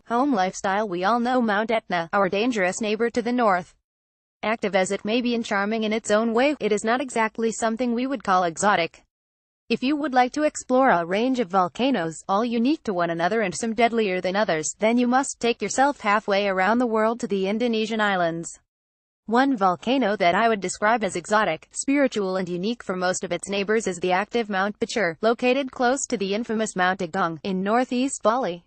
home lifestyle. We all know Mount Etna, our dangerous neighbor to the north. Active as it may be and charming in its own way, it is not exactly something we would call exotic. If you would like to explore a range of volcanoes, all unique to one another and some deadlier than others, then you must take yourself halfway around the world to the Indonesian islands. One volcano that I would describe as exotic, spiritual and unique for most of its neighbors is the active Mount Batur, located close to the infamous Mount Etna, in northeast Bali.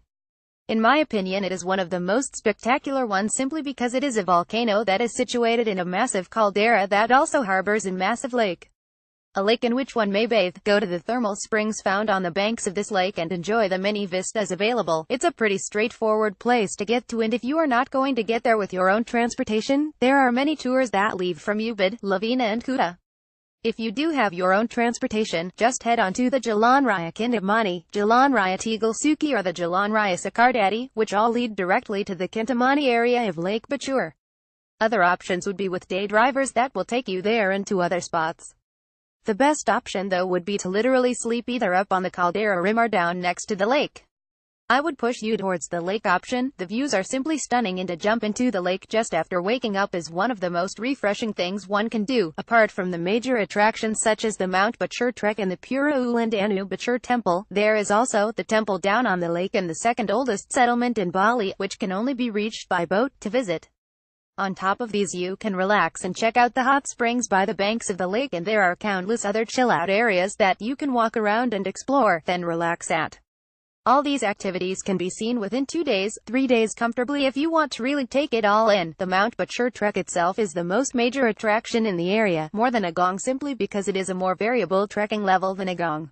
In my opinion, it is one of the most spectacular ones simply because it is a volcano that is situated in a massive caldera that also harbors a massive lake. A lake in which one may bathe, go to the thermal springs found on the banks of this lake and enjoy the many vistas available. It's a pretty straightforward place to get to, and if you are not going to get there with your own transportation, there are many tours that leave from Ubud, Lavina and Kuta. If you do have your own transportation, just head on to the Jalan Raya Kintamani, Jalan Raya Tegal Suki or the Jalan Raya Sekardadi, which all lead directly to the Kintamani area of Lake Batur. Other options would be with day drivers that will take you there and to other spots. The best option though would be to literally sleep either up on the caldera rim or down next to the lake. I would push you towards the lake option. The views are simply stunning, and to jump into the lake just after waking up is one of the most refreshing things one can do. Apart from the major attractions such as the Mount Batur Trek and the Pura Ulandanu Batur Temple, there is also the temple down on the lake and the second oldest settlement in Bali, which can only be reached by boat to visit. On top of these you can relax and check out the hot springs by the banks of the lake, and there are countless other chill-out areas that you can walk around and explore, then relax at. All these activities can be seen within 2 days, 3 days comfortably if you want to really take it all in. The Mount Batur Trek itself is the most major attraction in the area, more than Agong, simply because it is a more variable trekking level than Agong.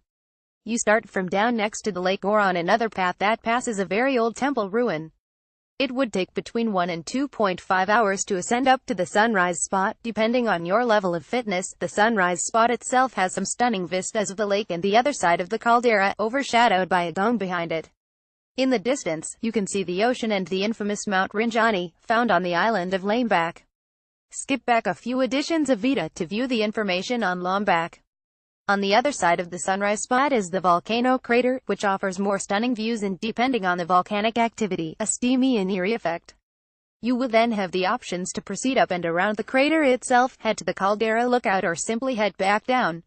You start from down next to the lake or on another path that passes a very old temple ruin. It would take between 1 and 2.5 hours to ascend up to the sunrise spot, depending on your level of fitness. The sunrise spot itself has some stunning vistas of the lake and the other side of the caldera, overshadowed by Agong behind it. In the distance, you can see the ocean and the infamous Mount Rinjani, found on the island of Lombok. Skip back a few editions of Vita to view the information on Lombok. On the other side of the sunrise spot is the volcano crater, which offers more stunning views and, depending on the volcanic activity, a steamy and eerie effect. You will then have the options to proceed up and around the crater itself, head to the caldera lookout, or simply head back down.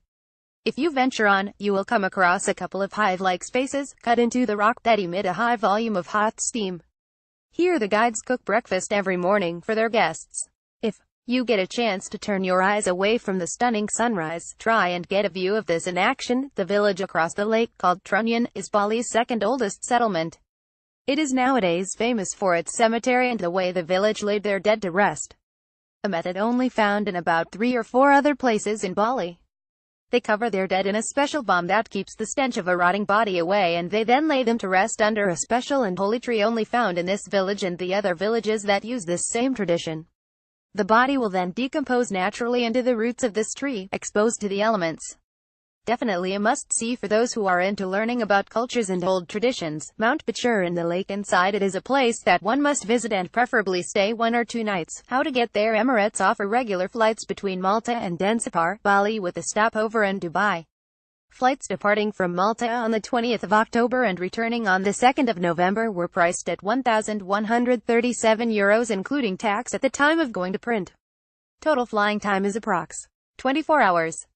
If you venture on, you will come across a couple of hive-like spaces, cut into the rock, that emit a high volume of hot steam. Here the guides cook breakfast every morning for their guests. If you get a chance to turn your eyes away from the stunning sunrise, try and get a view of this in action. The village across the lake, called Trunyan, is Bali's second oldest settlement. It is nowadays famous for its cemetery and the way the village laid their dead to rest. A method only found in about 3 or 4 other places in Bali. They cover their dead in a special balm that keeps the stench of a rotting body away, and they then lay them to rest under a special and holy tree only found in this village and the other villages that use this same tradition. The body will then decompose naturally into the roots of this tree, exposed to the elements. Definitely a must-see for those who are into learning about cultures and old traditions. Mount Batur and the lake inside it is a place that one must visit and preferably stay 1 or 2 nights. How to get there? Emirates offer regular flights between Malta and Denpasar, Bali, with a stopover in Dubai. Flights departing from Malta on the 20th of October and returning on the 2nd of November were priced at €1,137 including tax at the time of going to print. Total flying time is approx. 24 hours.